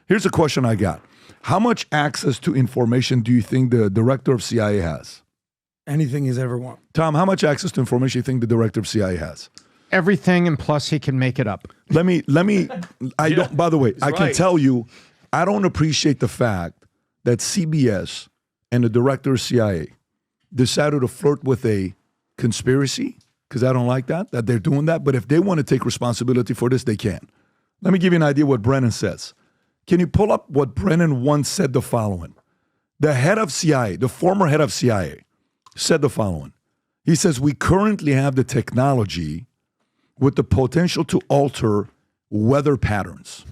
Here's a question I got. How much access to information do you think the director of CIA has? Anything he's ever want. Tom, how much access to information do you think the director of CIA has? Everything, and plus he can make it up. Let me, don't, by the way, I can tell you, I don't appreciate the fact that CBS and the director of CIA decided to flirt with a conspiracy, because I don't like that they're doing that. But if they want to take responsibility for this, they can. Let me give you an idea what Brennan says. Can you pull up what Brennan once said the following? The head of CIA, the former head of CIA, said the following. He says, we currently have the technology with the potential to alter weather patterns.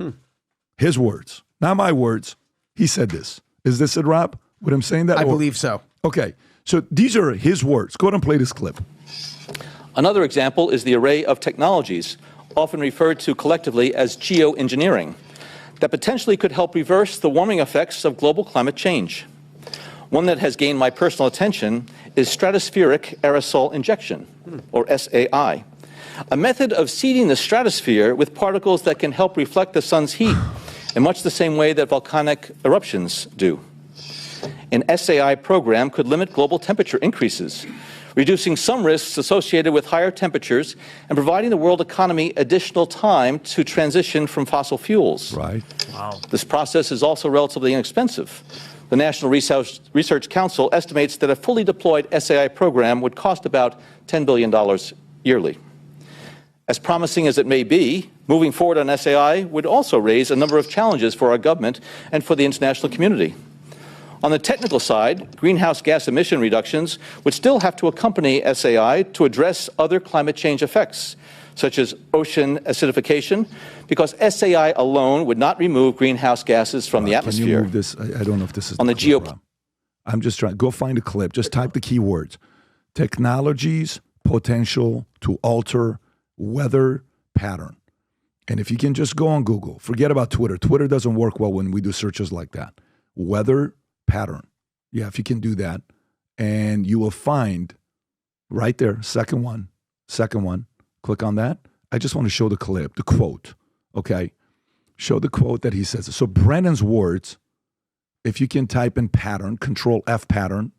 His words, not my words. He said this. Is this it, Rob? With him saying that? I believe so. Okay. So these are his words. Go ahead and play this clip. Another example is the array of technologies, often referred to collectively as geoengineering, that potentially could help reverse the warming effects of global climate change. One that has gained my personal attention is stratospheric aerosol injection, or SAI, a method of seeding the stratosphere with particles that can help reflect the sun's heat in much the same way that volcanic eruptions do. An SAI program could limit global temperature increases, reducing some risks associated with higher temperatures and providing the world economy additional time to transition from fossil fuels. Right. Wow. This process is also relatively inexpensive. The National Research Council estimates that a fully deployed SAI program would cost about $10 billion yearly. As promising as it may be, moving forward on SAI would also raise a number of challenges for our government and for the international community. On the technical side, greenhouse gas emission reductions would still have to accompany SAI to address other climate change effects, such as ocean acidification, because SAI alone would not remove greenhouse gases from the atmosphere. Can you move this? I don't know if this is on the clip, I'm just trying. Go find a clip. Just type the keywords. Technologies, potential to alter weather pattern. And if you can just go on Google, forget about Twitter. Twitter doesn't work well when we do searches like that. Weather pattern. Yeah, if you can do that, and you will find right there, second one, click on that. I just want to show the clip, the quote, okay? Show the quote that he says. So Brennan's words, if you can type in pattern, Control F pattern,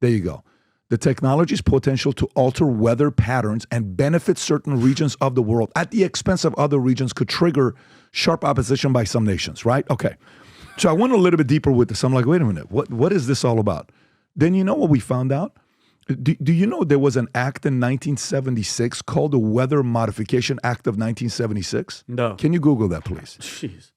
there you go. The technology's potential to alter weather patterns and benefit certain regions of the world at the expense of other regions could trigger sharp opposition by some nations, right? Okay. So I went a little bit deeper with this. I'm like, wait a minute, what is this all about? Then you know what we found out? Do you know there was an act in 1976 called the Weather Modification Act of 1976? No. Can you Google that, please? Jeez.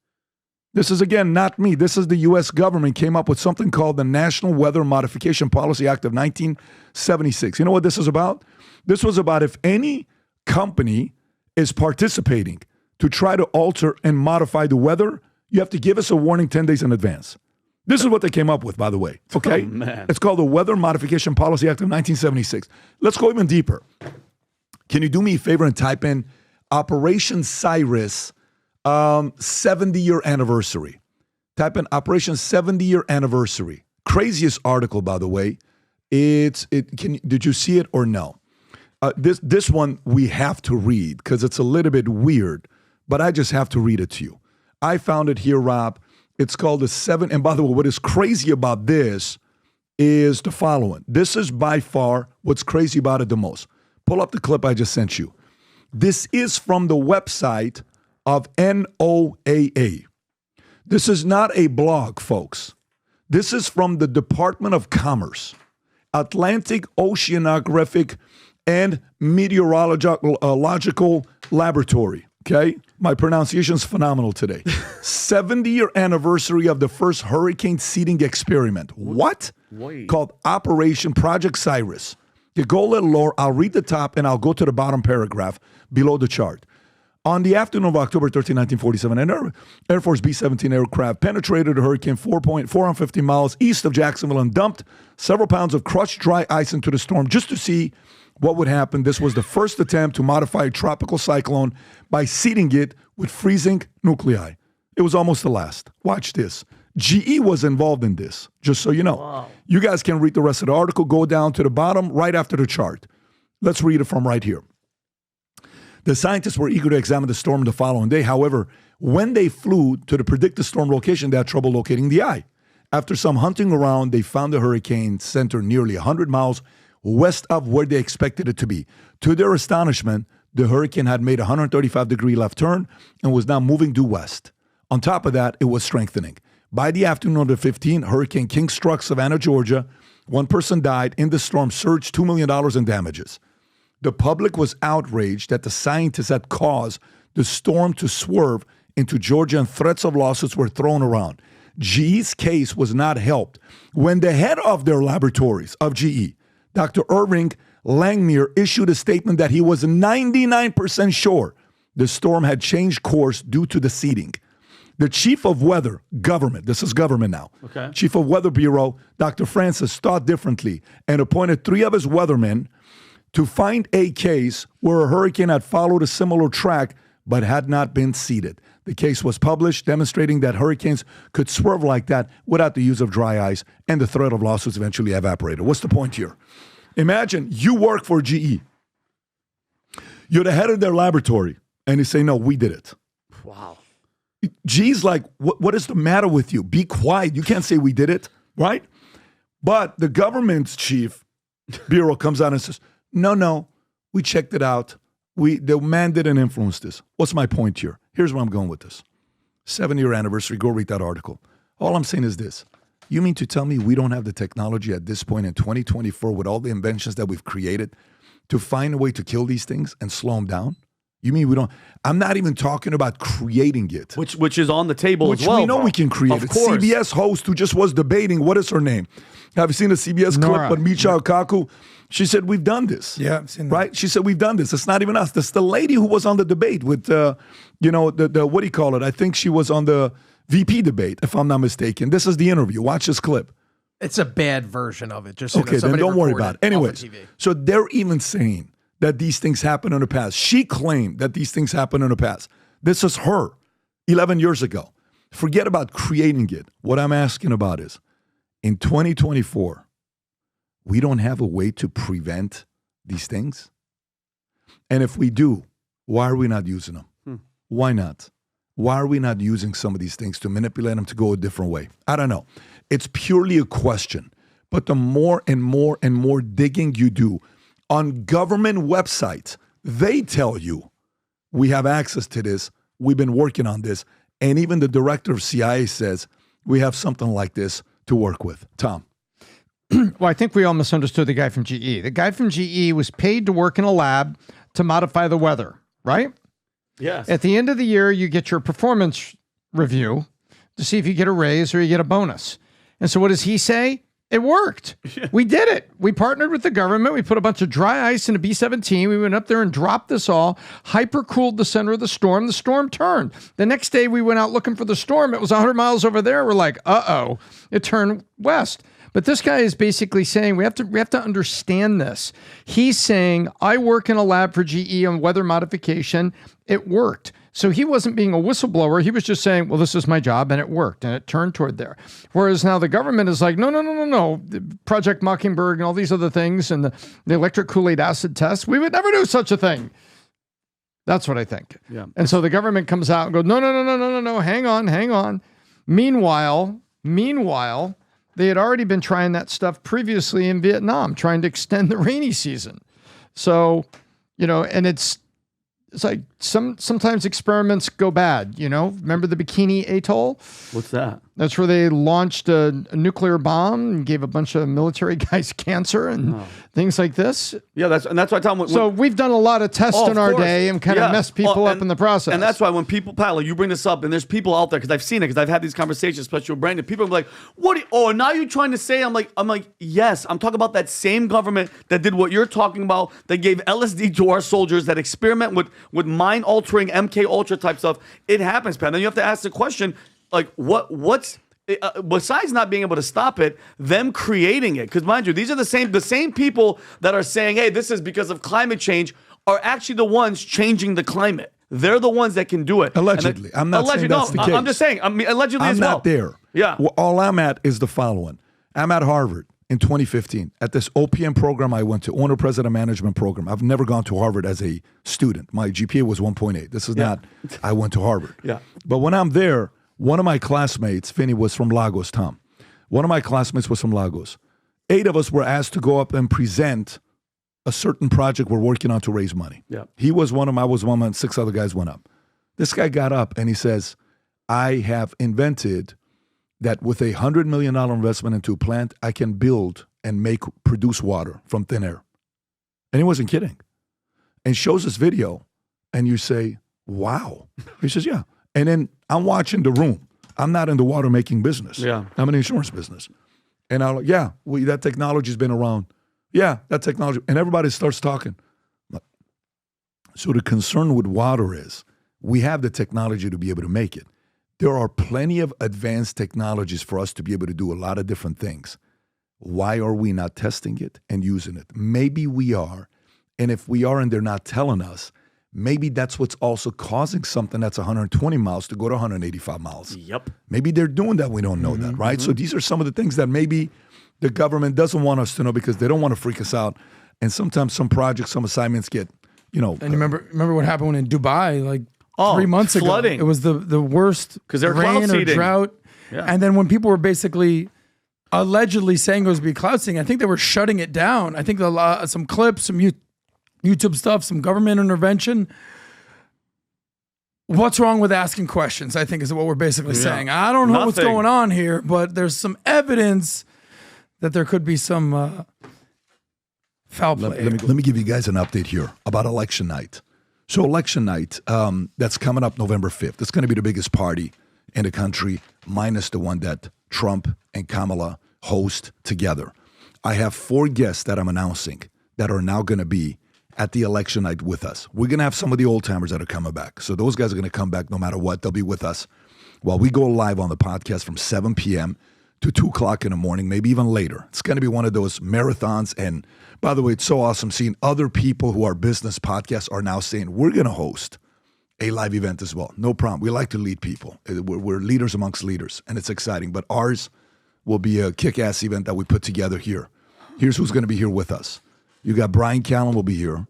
This is, again, not me. This is the U.S. government came up with something called the National Weather Modification Policy Act of 1976. You know what this is about? This was about if any company is participating to try to alter and modify the weather, you have to give us a warning 10 days in advance. This is what they came up with, by the way. Okay? Oh, man. It's called the Weather Modification Policy Act of 1976. Let's go even deeper. Can you do me a favor and type in Operation Cirrus 70-year anniversary? Type in Operation 70-year anniversary. Craziest article, by the way. Did you see it or no? This one we have to read because it's a little bit weird, but I just have to read it to you. I found it here, Rob. It's called and by the way, what is crazy about this is the following. This is by far what's crazy about it the most. Pull up the clip I just sent you. This is from the website of NOAA. This is not a blog, folks. This is from the Department of Commerce, Atlantic Oceanographic and Meteorological Laboratory. Okay? My pronunciation is phenomenal today. 70-year anniversary of the first hurricane seeding experiment. What? Called Operation Project Cirrus. You go a little lower. I'll read the top and I'll go to the bottom paragraph below the chart. On the afternoon of October 13, 1947, an Air Force B-17 aircraft penetrated a hurricane 450 miles east of Jacksonville and dumped several pounds of crushed dry ice into the storm just to see what would happen. This was the first attempt to modify a tropical cyclone by seeding it with freezing nuclei. It was almost the last. Watch this. GE was involved in this, just so you know. Wow. You guys can read the rest of the article. Go down to the bottom right after the chart. Let's read it from right here. The scientists were eager to examine the storm the following day. However, when they flew to predict the storm location, they had trouble locating the eye. After some hunting around, they found the hurricane center nearly 100 miles west of where they expected it to be. To their astonishment, the hurricane had made a 135-degree left turn and was now moving due west. On top of that, it was strengthening. By the afternoon of the 15th, Hurricane King struck Savannah, Georgia. One person died. In the storm surged $2 million in damages. The public was outraged that the scientists had caused the storm to swerve into Georgia, and threats of lawsuits were thrown around. GE's case was not helped when the head of their laboratories of GE, Dr. Irving Langmuir, issued a statement that he was 99% sure the storm had changed course due to the seeding. The chief of weather, government, this is government now, chief of weather bureau, Dr. Francis, thought differently and appointed 3 of his weathermen to find a case where a hurricane had followed a similar track but had not been seeded. The case was published, demonstrating that hurricanes could swerve like that without the use of dry ice, and the threat of lawsuits eventually evaporated. What's the point here? Imagine you work for GE. You're the head of their laboratory, and you say, no, we did it. Wow. GE's like, what is the matter with you? Be quiet. You can't say we did it, right? But the government's chief bureau comes out and says, no, we checked it out. The man didn't influence this. What's my point here? Here's where I'm going with this. 7-year anniversary, go read that article. All I'm saying is this. You mean to tell me we don't have the technology at this point in 2024 with all the inventions that we've created to find a way to kill these things and slow them down? You mean we don't? I'm not even talking about creating it. Which is on the table as well. Which we know we can create. Of course. CBS host who just was debating, what is her name? Have you seen the CBS clip with Michio Kaku? She said, we've done this. Yeah, I've seen that. Right? She said, we've done this. It's not even us. That's the lady who was on the debate with, the what do you call it? I think she was on the VP debate, if I'm not mistaken. This is the interview. Watch this clip. It's a bad version of it. Just okay, then don't worry about it. Anyways, so they're even saying that these things happened in the past. She claimed that these things happened in the past. This is her 11 years ago. Forget about creating it. What I'm asking about is, in 2024, we don't have a way to prevent these things? And if we do, why are we not using them? Why not? Why are we not using some of these things to manipulate them to go a different way? I don't know. It's purely a question. But the more and more and more digging you do on government websites, they tell you, we have access to this, we've been working on this, and even the director of CIA says, we have something like this to work with. Tom. Well, I think we all misunderstood the guy from GE. The guy from GE was paid to work in a lab to modify the weather, right? Yes. At the end of the year, you get your performance review to see if you get a raise or you get a bonus. And so what does he say? It worked. We did it. We partnered with the government. We put a bunch of dry ice in a B-17. We went up there and dropped this all, hyper-cooled the center of the storm. The storm turned. The next day, we went out looking for the storm. It was 100 miles over there. We're like, uh-oh, it turned west. But this guy is basically saying we have to understand this. He's saying, I work in a lab for GE on weather modification. It worked. So he wasn't being a whistleblower. He was just saying, well, this is my job, and it worked, and it turned toward there. Whereas now the government is like, no. Project Mockingbird and all these other things and the electric Kool-Aid acid test, we would never do such a thing. That's what I think. Yeah. And so the government comes out and goes, no, hang on. Meanwhile, they had already been trying that stuff previously in Vietnam, trying to extend the rainy season. So, and it's like sometimes experiments go bad, Remember the Bikini Atoll? What's that? That's where they launched a nuclear bomb and gave a bunch of military guys cancer and things like this. Yeah, that's why I tell them. So we've done a lot of tests in our day and kind of messed people up in the process. And that's why when people, Pat, you bring this up, and there's people out there, because I've seen it, because I've had these conversations, especially with Brandon. People are like, "What? Now you're trying to say?" I'm like, yes. I'm talking about that same government that did what you're talking about. That gave LSD to our soldiers. That experiment with mind-altering MK Ultra type stuff. It happens, Pat. Then you have to ask the question. Like, what's besides not being able to stop it, them creating it? Because mind you, these are the same people that are saying, hey, this is because of climate change, are actually the ones changing the climate. They're the ones that can do it. Allegedly. I'm not saying that's the case. I'm just saying, allegedly as well. I'm not there. Yeah. All I'm at is the following. I'm at Harvard. in 2015 at this OPM program I went to, Owner President Management Program. I've never gone to Harvard as a student. My GPA was 1.8. This is not, I went to Harvard. Yeah. But when I'm there, one of my classmates, Vinny, was from Lagos, Tom. One of my classmates was from Lagos. 8 of us were asked to go up and present a certain project we're working on to raise money. Yeah. He was one of them, I was one, and 6 other guys went up. This guy got up and he says, I have invented that with a $100 million investment into a plant, I can build and produce water from thin air. And he wasn't kidding. And shows this video, and you say, wow. He says, yeah. And then I'm watching the room. I'm not in the water making business. Yeah. I'm in the insurance business. And I'm like, yeah, that technology's been around. Yeah, that technology. And everybody starts talking. So the concern with water is we have the technology to be able to make it. There are plenty of advanced technologies for us to be able to do a lot of different things. Why are we not testing it and using it? Maybe we are. And if we are and they're not telling us, maybe that's what's also causing something that's 120 miles to go to 185 miles. Yep. Maybe they're doing that. We don't know that, right? So these are some of the things that maybe the government doesn't want us to know because they don't want to freak us out. And sometimes some projects, some assignments get, And remember what happened when in Dubai, like 3 months flooding. ago? It was the worst 'Cause they're cloud rain or seeding. drought. Yeah. And then when people were basically allegedly saying it was be cloud seeding, I think they were shutting it down. I think some clips, some YouTube stuff, some government intervention. What's wrong with asking questions, I think is what we're basically saying. I don't know what's Nothing. going on here, but there's some evidence that there could be some foul play. Let me give you guys an update here about election night. So election night, that's coming up November 5th. It's going to be the biggest party in the country, minus the one that Trump and Kamala host together. I have 4 guests that I'm announcing that are now going to be at the election night with us. We're going to have some of the old timers that are coming back. So those guys are going to come back no matter what. They'll be with us while we go live on the podcast from 7 p.m. to 2 o'clock in the morning, maybe even later. It's going to be one of those marathons. And by the way, it's so awesome seeing other people who are business podcasts are now saying, we're going to host a live event as well. No problem. We like to lead people. We're leaders amongst leaders, and it's exciting. But ours will be a kick-ass event that we put together here. Here's who's going to be here with us. You got Brian Callen will be here.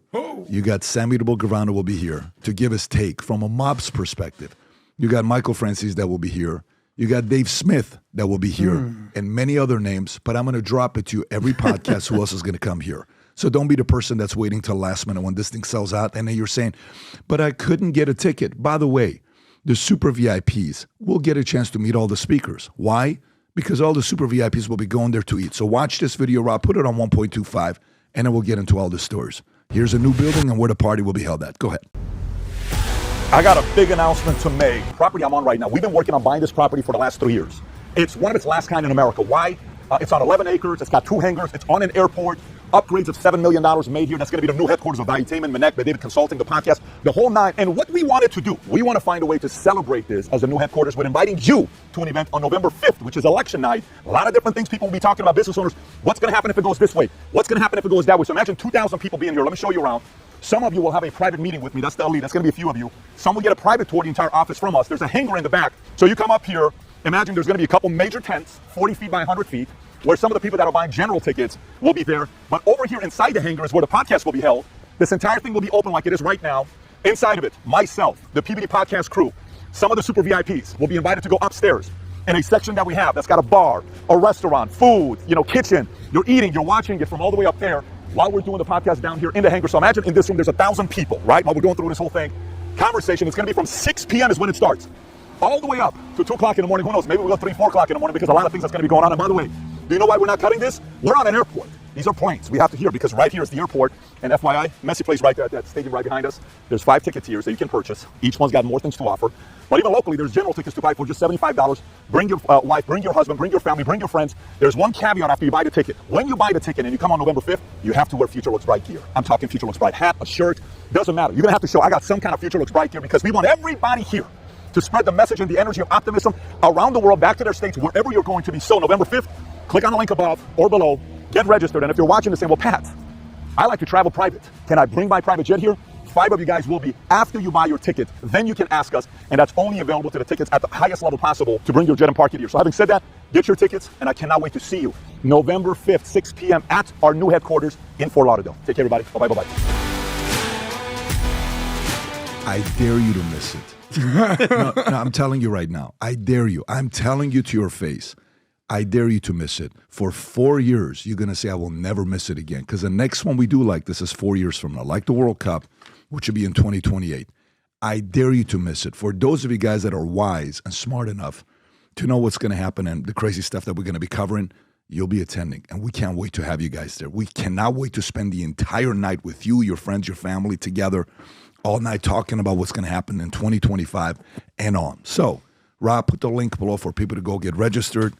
You got Sammy Gravano will be here to give his take from a mob's perspective. You got Michael Francis that will be here. You got Dave Smith that will be here and many other names, but I'm going to drop it to you every podcast who else is going to come here. So don't be the person that's waiting till last minute when this thing sells out and then you're saying, but I couldn't get a ticket. By the way, the super VIPs will get a chance to meet all the speakers. Why? Because all the super VIPs will be going there to eat. So watch this video, Rob, put it on 1.25, and then we'll get into all the stories. Here's a new building and where the party will be held at. Go ahead. I got a big announcement to make. Property I'm on right now. We've been working on buying this property for the last 3 years. It's one of its last kind in America. Why? It's on 11 acres. It's got 2 hangars. It's on an airport. Upgrades of $7 million made here. That's going to be the new headquarters of Valuetainment Media, David Consulting, the podcast, the whole 9. And what we wanted to do, we want to find a way to celebrate this as a new headquarters with inviting you to an event on November 5th, which is election night. A lot of different things people will be talking about, business owners. What's going to happen if it goes this way? What's going to happen if it goes that way? So imagine 2,000 people being here. Let me show you around. Some of you will have a private meeting with me. That's the elite. That's going to be a few of you. Some will get a private tour of the entire office from us. There's a hangar in the back. So you come up here. Imagine there's going to be a couple major tents, 40 feet by 100 feet, where some of the people that are buying general tickets will be there. But over here inside the hangar is where the podcast will be held. This entire thing will be open like it is right now. Inside of it, myself, the PBD podcast crew, some of the super VIPs will be invited to go upstairs in a section that we have that's got a bar, a restaurant, food, kitchen. You're eating, you're watching it from all the way up there while we're doing the podcast down here in the hangar. So imagine in this room, there's 1,000 people, right? While we're going through this whole thing. Conversation, it's going to be from 6 p.m. is when it starts. All the way up to 2 o'clock in the morning. Who knows? Maybe we'll go 3, 4 o'clock in the morning because a lot of things that's going to be going on. And by the way, do you know why we're not cutting this? We're on an airport. These are planes. We have to hear because right here is the airport. And FYI, messy place right there at that stadium right behind us. There's 5 ticket tiers that you can purchase. Each one's got more things to offer. But even locally, there's general tickets to buy for just $75. Bring your wife, bring your husband, bring your family, bring your friends. There's one caveat after you buy the ticket. When you buy the ticket and you come on November 5th, you have to wear Future Looks Bright gear. I'm talking Future Looks Bright hat, a shirt. Doesn't matter. You're going to have to show I got some kind of Future Looks Bright gear because we want everybody here to spread the message and the energy of optimism around the world, back to their states, wherever you're going to be. So November 5th, click on the link above or below, get registered. And if you're watching this saying, well, Pat, I like to travel private. Can I bring my private jet here? 5 of you guys will be after you buy your ticket. Then you can ask us, and that's only available to the tickets at the highest level possible to bring your jet and park it here. So having said that, get your tickets, and I cannot wait to see you November 5th, 6 p.m. at our new headquarters in Fort Lauderdale. Take care, everybody. Bye-bye, bye-bye. I dare you to miss it. No, I'm telling you right now. I dare you. I'm telling you to your face. I dare you to miss it. For 4 years, you're going to say, I will never miss it again. Because the next one we do like this is 4 years from now, like the World Cup, which will be in 2028. I dare you to miss it. For those of you guys that are wise and smart enough to know what's going to happen and the crazy stuff that we're going to be covering, you'll be attending. And we can't wait to have you guys there. We cannot wait to spend the entire night with you, your friends, your family together, all night talking about what's going to happen in 2025 and on. So, Rob, put the link below for people to go get registered.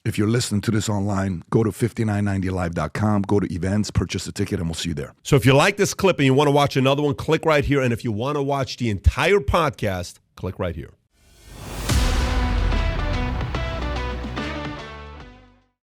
If you're listening to this online, go to 5990live.com, go to events, purchase a ticket, and we'll see you there. So if you like this clip and you want to watch another one, click right here. And if you want to watch the entire podcast, click right here.